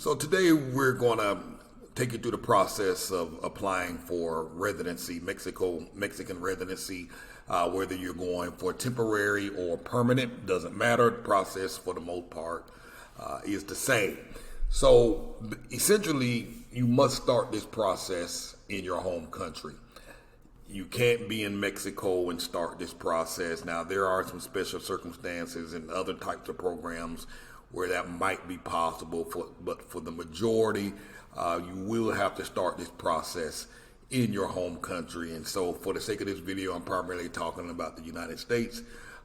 So today we're going to take you through the process of applying for residency, Mexican residency, whether you're going for temporary or permanent, doesn't matter. The process for the most part is the same. So essentially, you must start this process in your home country. You can't be in Mexico and start this process. Now, there are some special circumstances and other types of programs where that might be possible, but for the majority, you will have to start this process in your home country. And so for the sake of this video, I'm primarily talking about the United States.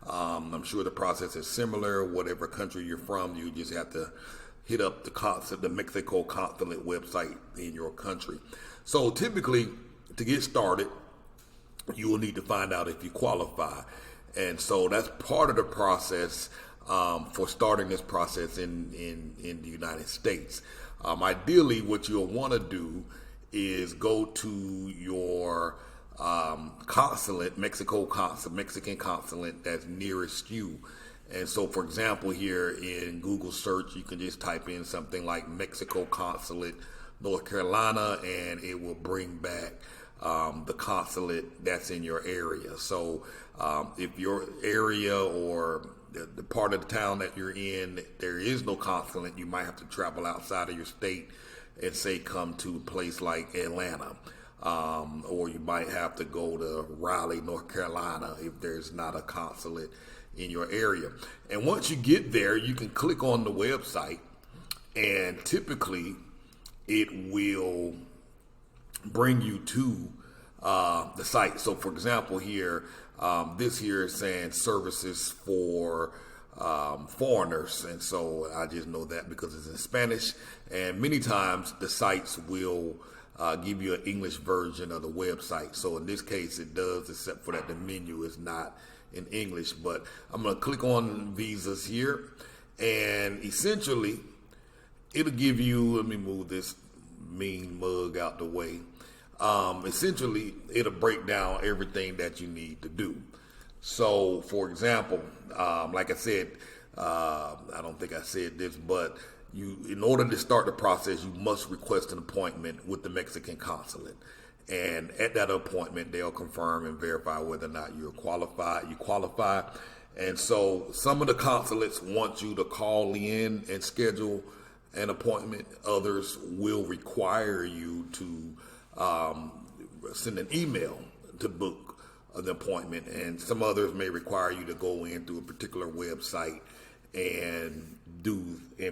I'm sure the process is similar. Whatever country you're from, you just have to hit up the Mexico consulate website in your country. So typically, to get started, you will need to find out if you qualify. And so that's part of the process for starting this process in the United States. Ideally, what you'll want to do is go to your consulate, Mexican consulate that's nearest you. And so, for example, here in Google search, you can just type in something like Mexico Consulate, North Carolina, and it will bring back the consulate that's in your area. So if your area or the part of the town that you're in, there is no consulate, you might have to travel outside of your state and say come to a place like Atlanta. Or you might have to go to Raleigh, North Carolina if there's not a consulate in your area. And once you get there, you can click on the website, and typically it will bring you to the site. So for example here, this here is saying services for foreigners, and so I just know that because it's in Spanish, and many times the sites will give you an English version of the website. So in this case it does, except for that the menu is not in English. But I'm going to click on visas here, and essentially it'll give you, let me move this mean mug out the way. Essentially, it'll break down everything that you need to do. So, for example, like I said, I don't think I said this, but in order to start the process, you must request an appointment with the Mexican consulate. And at that appointment, they'll confirm and verify whether or not you're qualified. You qualify. And so some of the consulates want you to call in and schedule an appointment. Others will require you to send an email to book the appointment, and some others may require you to go in through a particular website and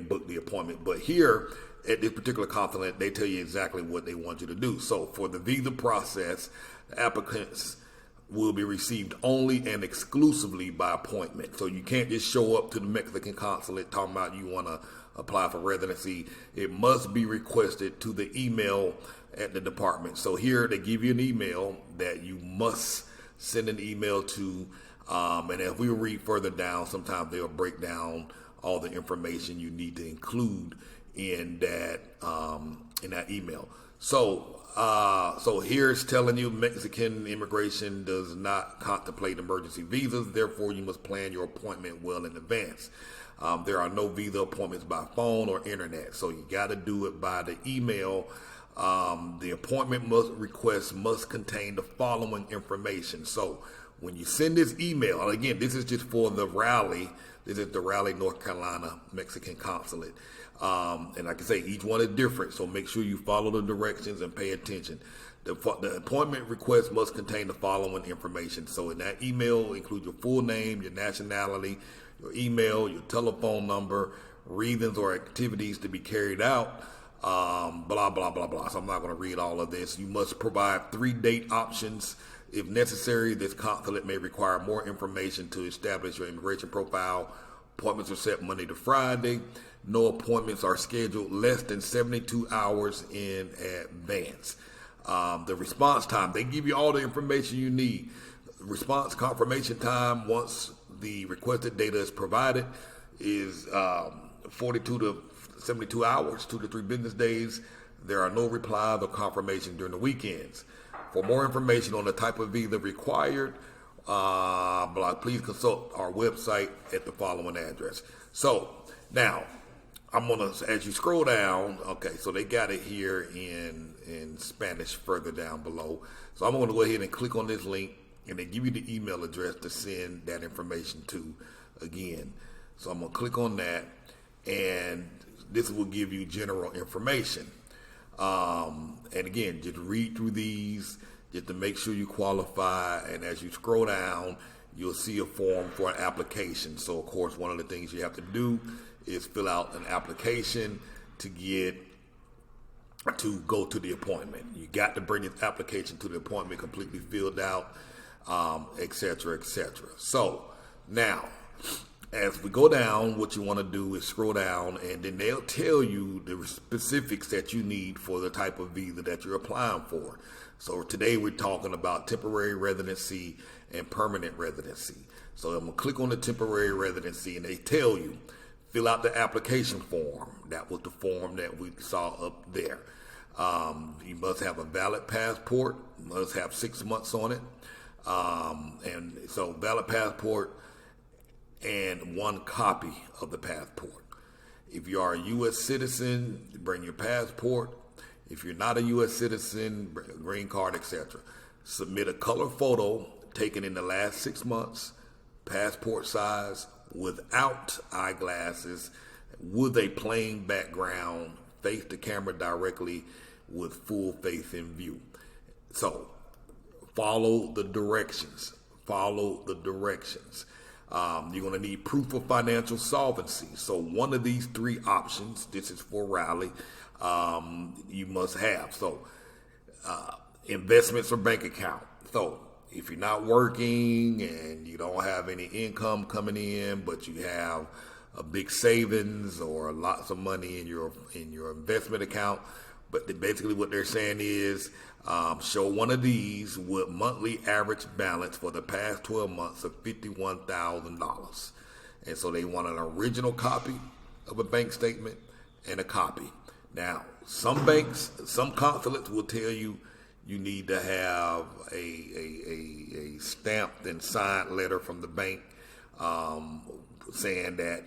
book the appointment. But here at this particular consulate, they tell you exactly what they want you to do. So for the visa process, the applicants will be received only and exclusively by appointment. So you can't just show up to the Mexican consulate talking about you want to apply for residency. It must be requested to the email at the department. So here they give you an email that you must send an email to, and if we read further down, sometimes they'll break down all the information you need to include in that email. So here it's telling you Mexican immigration does not contemplate emergency visas, therefore you must plan your appointment well in advance. There are no visa appointments by phone or internet, so you got to do it by the email. The appointment request must contain the following information. So when you send this email, and again, this is just for the Raleigh. This is the Raleigh, North Carolina Mexican consulate. And like I say, each one is different, so make sure you follow the directions and pay attention. The appointment request must contain the following information. So in that email, include your full name, your nationality, your email, your telephone number, reasons or activities to be carried out, blah, blah, blah, blah. So I'm not going to read all of this. You must provide 3 date options. If necessary, this consulate may require more information to establish your immigration profile. Appointments are set Monday to Friday. No appointments are scheduled less than 72 hours in advance. The response time, they give you all the information you need. Response confirmation time, once the requested data is provided, is 42 to 72 hours, 2 to 3 business days. There are no replies or confirmation during the weekends. For more information on the type of visa required, please consult our website at the following address. So now, I'm gonna, as you scroll down, okay, so they got it here in Spanish further down below. So I'm gonna go ahead and click on this link, and they give you the email address to send that information to again. So I'm gonna click on that, and this will give you general information. And again, just read through these just to make sure you qualify. And as you scroll down, you'll see a form for an application. So of course, one of the things you have to do is fill out an application to go to the appointment. You got to bring this application to the appointment completely filled out, et cetera, et cetera. So now, as we go down, what you want to do is scroll down, and then they'll tell you the specifics that you need for the type of visa that you're applying for. So today we're talking about temporary residency and permanent residency. So I'm going to click on the temporary residency, and they tell you, fill out the application form. That was the form that we saw up there. You must have a valid passport, must have 6 months on it. And so valid passport and 1 copy of the passport. If you are a U.S. citizen, bring your passport. If you're not a U.S. citizen, bring a green card, etc. Submit a color photo taken in the last 6 months, passport size, without eyeglasses, with a plain background, face the camera directly with full face in view. So follow the directions. Follow the directions. You're going to need proof of financial solvency. So one of these 3 options, this is for Raleigh, you must have. So investments or bank account. So if you're not working and you don't have any income coming in, but you have a big savings or lots of money in your investment account, but basically what they're saying is show one of these with monthly average balance for the past 12 months of $51,000. And so they want an original copy of a bank statement and a copy. Now, some banks, some consulates will tell you you need to have a stamped and signed letter from the bank saying that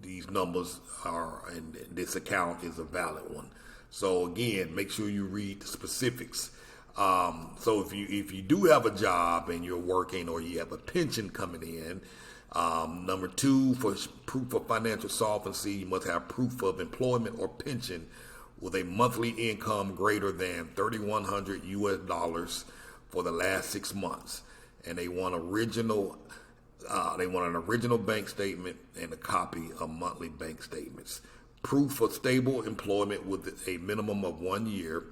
these numbers are, and this account is a valid one. So again, make sure you read the specifics. So if you do have a job and you're working, or you have a pension coming in, number 2, for proof of financial solvency, you must have proof of employment or pension with a monthly income greater than $3,100 US for the last 6 months, and they want an original bank statement and a copy of monthly bank statements. Proof of stable employment with a minimum of 1 year.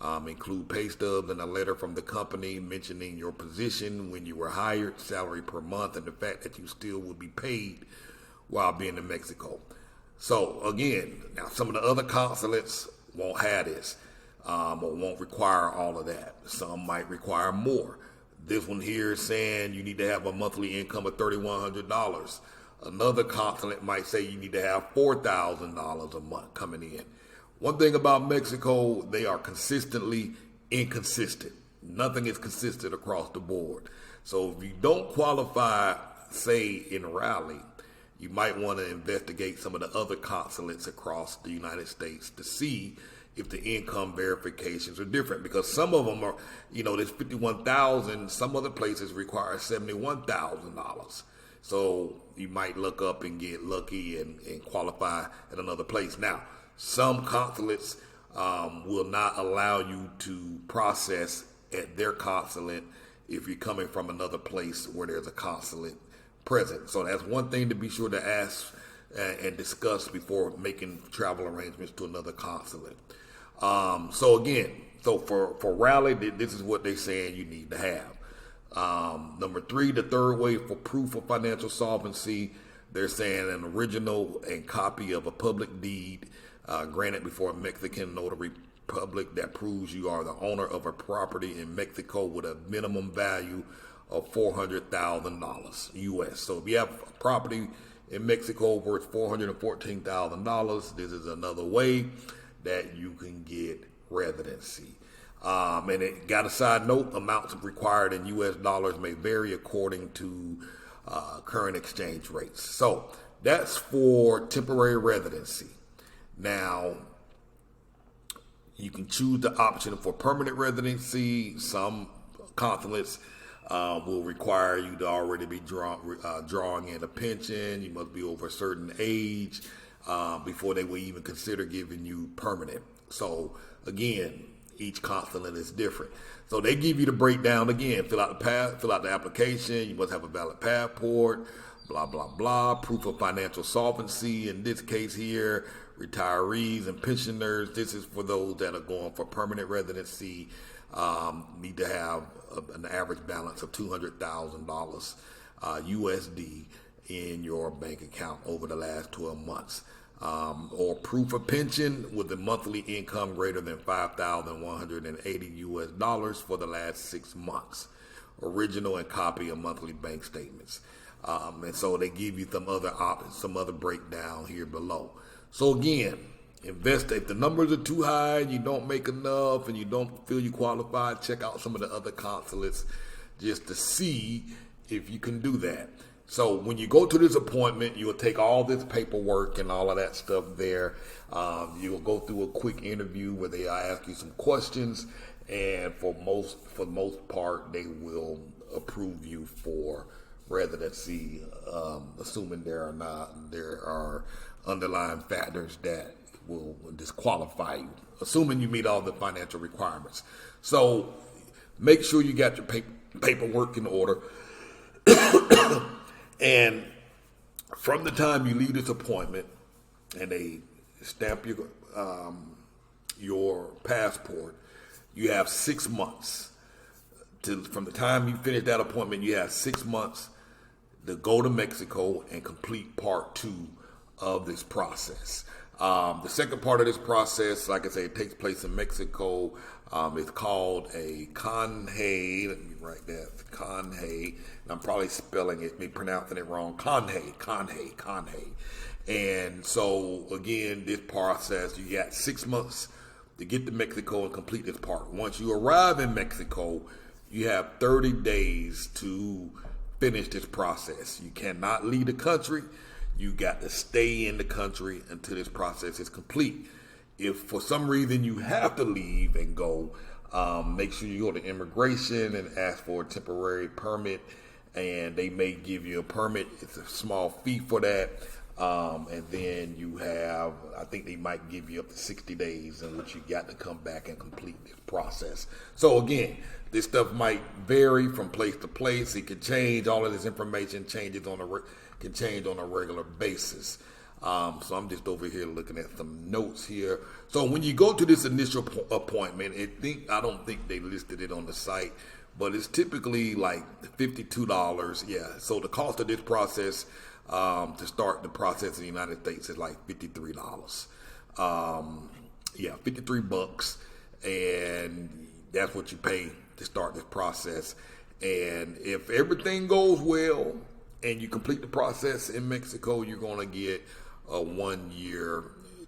Include pay stubs and a letter from the company mentioning your position when you were hired, salary per month, and the fact that you still will be paid while being in Mexico. So again, now some of the other consulates won't have this, or won't require all of that. Some might require more. This one here is saying you need to have a monthly income of $3,100. Another consulate might say you need to have $4,000 a month coming in. One thing about Mexico, they are consistently inconsistent. Nothing is consistent across the board. So if you don't qualify, say in Raleigh, you might want to investigate some of the other consulates across the United States to see if the income verifications are different, because some of them are, there's $51,000. Some other places require $71,000. So you might look up and get lucky and qualify at another place. Now, some consulates will not allow you to process at their consulate if you're coming from another place where there's a consulate present. So that's one thing to be sure to ask and discuss before making travel arrangements to another consulate. So for Raleigh, this is what they're saying you need to have. Number 3, the third way for proof of financial solvency, they're saying an original and copy of a public deed granted before a Mexican notary public that proves you are the owner of a property in Mexico with a minimum value of $400,000 US. So if you have a property in Mexico worth $414,000, this is another way that you can get residency. And it got a side note, amounts required in US dollars may vary according to current exchange rates. So that's for temporary residency. Now, you can choose the option for permanent residency. Some consulates will require you to already be drawing in a pension. You must be over a certain age before they will even consider giving you permanent. So again, each consulate is different. So they give you the breakdown again. Fill out the application. You must have a valid passport. Blah blah blah. Proof of financial solvency. In this case here, retirees and pensioners. This is for those that are going for permanent residency. Need to have an average balance of $200,000 USD in your bank account over the last 12 months. Or proof of pension with a monthly income greater than $5,180 US for the last 6 months. Original and copy of monthly bank statements. And so they give you some other breakdown here below. So again, invest. If the numbers are too high and you don't make enough and you don't feel you qualified, check out some of the other consulates just to see if you can do that. So when you go to this appointment, you'll take all this paperwork and all of that stuff there. You'll go through a quick interview where they ask you some questions, and for the most part, they will approve you for residency, assuming there are underlying factors that will disqualify you, assuming you meet all the financial requirements. So make sure you got your paperwork in order. And from the time you leave this appointment and they stamp your passport, you have 6 months. From the time you finish that appointment, you have 6 months to go to Mexico and complete part 2 of this process. The second part of this process, like I say, it takes place in Mexico. It's called a conhe. Let me write that. Conhe. I'm probably spelling it, maybe pronouncing it wrong. Conhe. And so, again, this process, you got 6 months to get to Mexico and complete this part. Once you arrive in Mexico, you have 30 days to finish this process. You cannot leave the country. You got to stay in the country until this process is complete. If for some reason you have to leave and go, make sure you go to immigration and ask for a temporary permit, and they may give you a permit. It's a small fee for that. And then you have, I think they might give you up to 60 days in which you got to come back and complete this process. So again, this stuff might vary from place to place. It could change. All of this information can change on a regular basis. So I'm just over here looking at some notes here. So when you go to this initial appointment, I don't think they listed it on the site, but it's typically like $52. Yeah. So the cost of this process to start the process in the United States is like $53. $53, and that's what you pay to start this process. And if everything goes well and you complete the process in Mexico, you're going to get a 1-year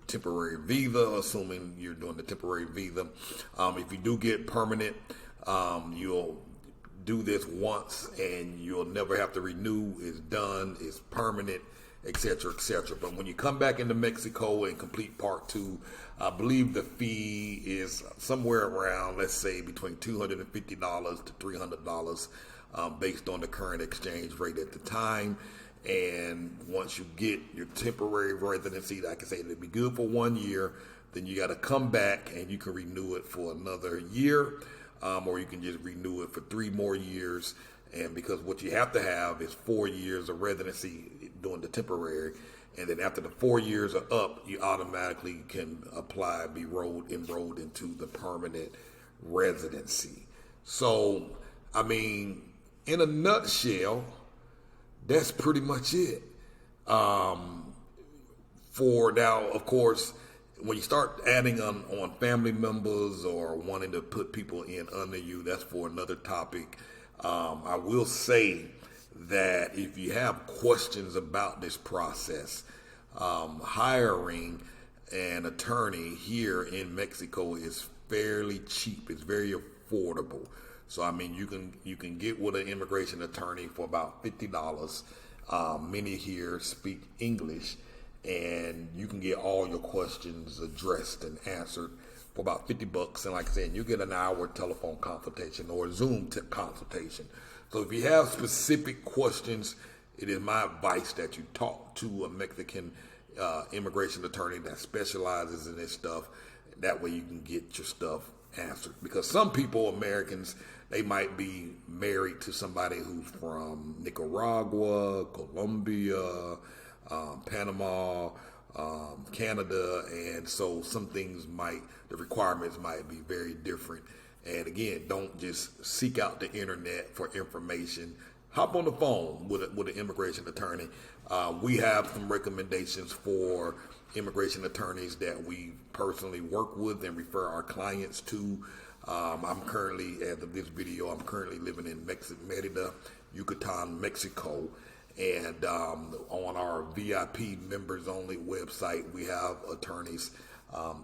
temporary visa, assuming you're doing the temporary visa. If you do get permanent, you'll do this once and you'll never have to renew. It's done, it's permanent, etc., etc. But when you come back into Mexico and complete part 2, I believe the fee is somewhere around, let's say, between $250 to $300, based on the current exchange rate at the time. And once you get your temporary residency, like I say, it'll be good for 1 year. Then you got to come back and you can renew it for another year, or you can just renew it for 3 more years. And because what you have to have is 4 years of residency doing the temporary, and then after the 4 years are up, you automatically can apply, be enrolled into the permanent residency. So, I mean, in a nutshell, that's pretty much it. For now, of course, when you start adding on family members or wanting to put people in under you, that's for another topic. I will say that if you have questions about this process, hiring an attorney here in Mexico is fairly cheap. It's very affordable. So I mean, you can get with an immigration attorney for about $50. Many here speak English, and you can get all your questions addressed and answered for about $50. And like I said, you get an hour telephone consultation or Zoom consultation. So if you have specific questions, it is my advice that you talk to a Mexican immigration attorney that specializes in this stuff. That way you can get your stuff answered. Because some people, Americans, they might be married to somebody who's from Nicaragua, Colombia, Panama, Canada, and so some things the requirements might be very different. And again, don't just seek out the internet for information. Hop on the phone with an immigration attorney. We have some recommendations for immigration attorneys that we personally work with and refer our clients to. I'm currently, as of this video, living in Merida, Yucatan, Mexico. And on our VIP members only website, we have attorneys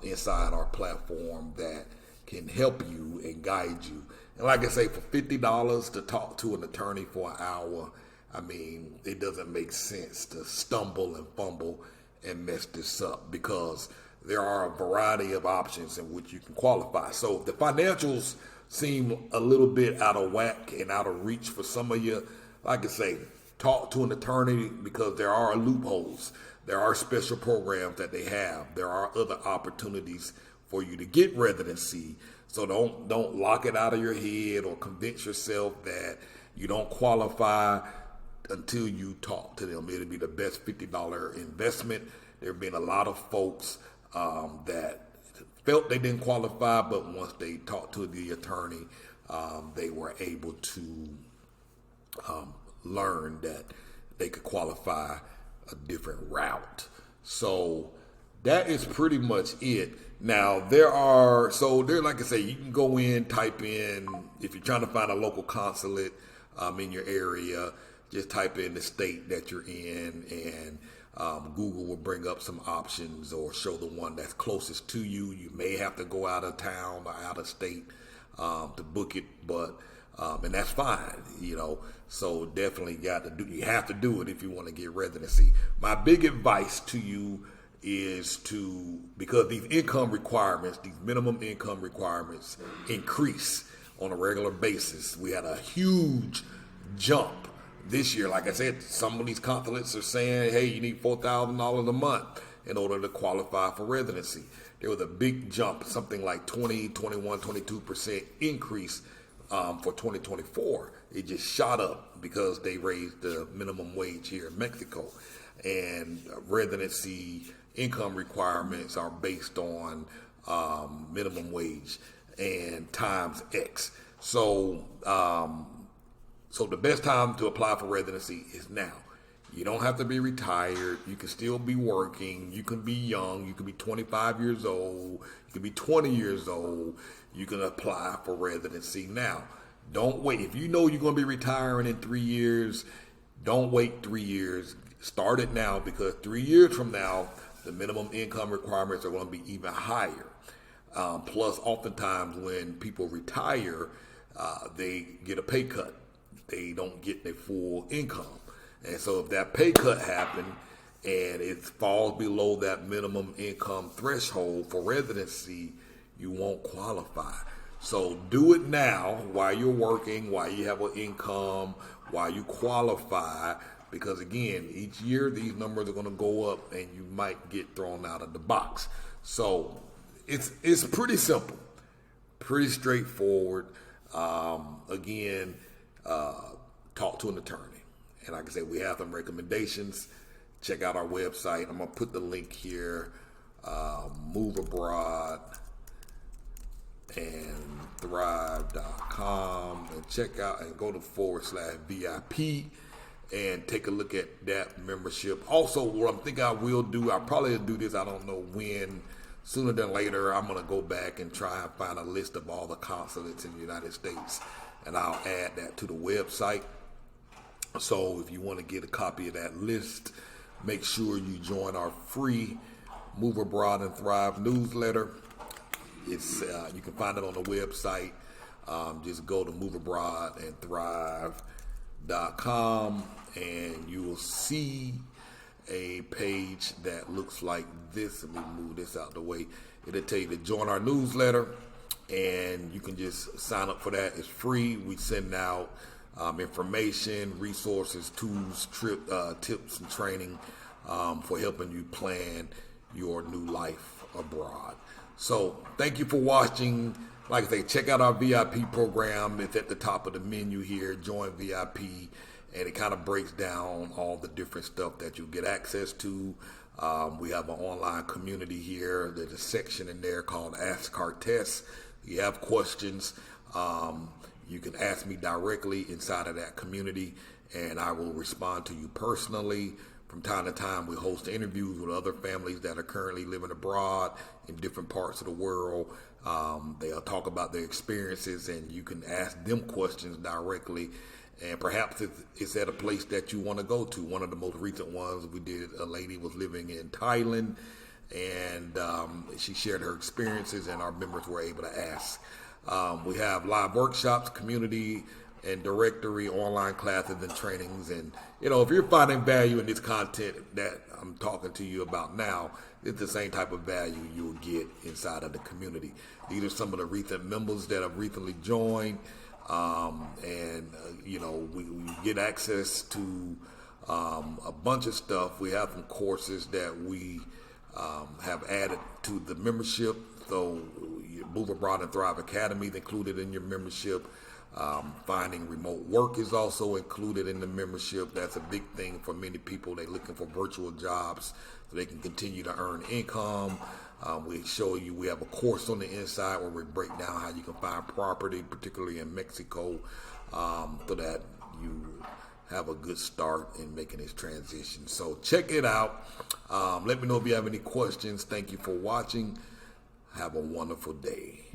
inside our platform that can help you and guide you. And like I say, for $50 to talk to an attorney for an hour, I mean, it doesn't make sense to stumble and fumble and mess this up, because there are a variety of options in which you can qualify. So if the financials seem a little bit out of whack and out of reach for some of you, like I say, talk to an attorney, because there are loopholes. There are special programs that they have. There are other opportunities for you to get residency. So don't lock it out of your head or convince yourself that you don't qualify until you talk to them. It'll be the best $50 investment. There have been a lot of folks that felt they didn't qualify, but once they talked to the attorney, they were able to learn that they could qualify a different route. So that is pretty much it. Now like I say, you can go in, type in, if you're trying to find a local consulate in your area, just type in the state that you're in, and Google will bring up some options or show the one that's closest to you. You may have to go out of town or out of state to book it, but and that's fine, So definitely you have to do it if you want to get residency. My big advice to you is because these income requirements, these minimum income requirements increase on a regular basis. We had a huge jump this year. Like I said, some of these consulates are saying, hey, you need $4,000 a month in order to qualify for residency. There was a big jump, something like 20, 21, 22% increase for 2024. It just shot up because they raised the minimum wage here in Mexico. And residency income requirements are based on minimum wage and times X. So the best time to apply for residency is now. You don't have to be retired. You can still be working. You can be young. You can be 25 years old. You can be 20 years old. You can apply for residency now. Don't wait. If you know you're going to be retiring in 3 years, don't wait 3 years. Start it now, because 3 years from now, the minimum income requirements are going to be even higher. Plus, oftentimes when people retire, they get a pay cut. They don't get their full income. And so if that pay cut happened and it falls below that minimum income threshold for residency, you won't qualify. So do it now while you're working, while you have an income, while you qualify, because again, each year these numbers are going to go up and you might get thrown out of the box. So it's pretty simple, pretty straightforward. Again, talk to an attorney. And like I said, we have some recommendations. Check out our website. I'm going to put the link here, Move Abroad and thrive.com, and check out and go to /VIP and take a look at that membership. Also, what I'm thinking I will do, I'll probably do this, I don't know when, sooner than later, I'm going to go back and try and find a list of all the consulates in the United States, and I'll add that to the website. So if you want to get a copy of that list, make sure you join our free Move Abroad and Thrive newsletter. It's you can find it on the website. Just go to Move Abroad and Thrive.com, and you will see a page that looks like this. Let me move this out the way. It'll tell you to join our newsletter, and you can just sign up for that. It's free. We send out information, resources, tools, tips, and training for helping you plan your new life abroad. So thank you for watching. Like I say, check out our VIP program. It's at the top of the menu here. Join VIP, and it kind of breaks down all the different stuff that you get access to. We have an online community here. There's a section in there called Ask Cartes. If you have questions, you can ask me directly inside of that community, and I will respond to you personally. From time to time, we host interviews with other families that are currently living abroad in different parts of the world. They'll talk about their experiences, and you can ask them questions directly. And perhaps it's at a place that you want to go to. One of the most recent ones we did, a lady was living in Thailand, and she shared her experiences, and our members were able to ask. We have live workshops, community and directory, online classes and trainings. And, if you're finding value in this content that I'm talking to you about now, it's the same type of value you'll get inside of the community. These are some of the recent members that have recently joined. We get access to a bunch of stuff. We have some courses that we have added to the membership. So Move Abroad and Thrive Academy is included in your membership. Finding remote work is also included in the membership. That's a big thing for many people. They're looking for virtual jobs so they can continue to earn income. We show you, we have a course on the inside where we break down how you can find property, particularly in Mexico, so that you have a good start in making this transition. So check it out. Let me know if you have any questions. Thank you for watching. Have a wonderful day.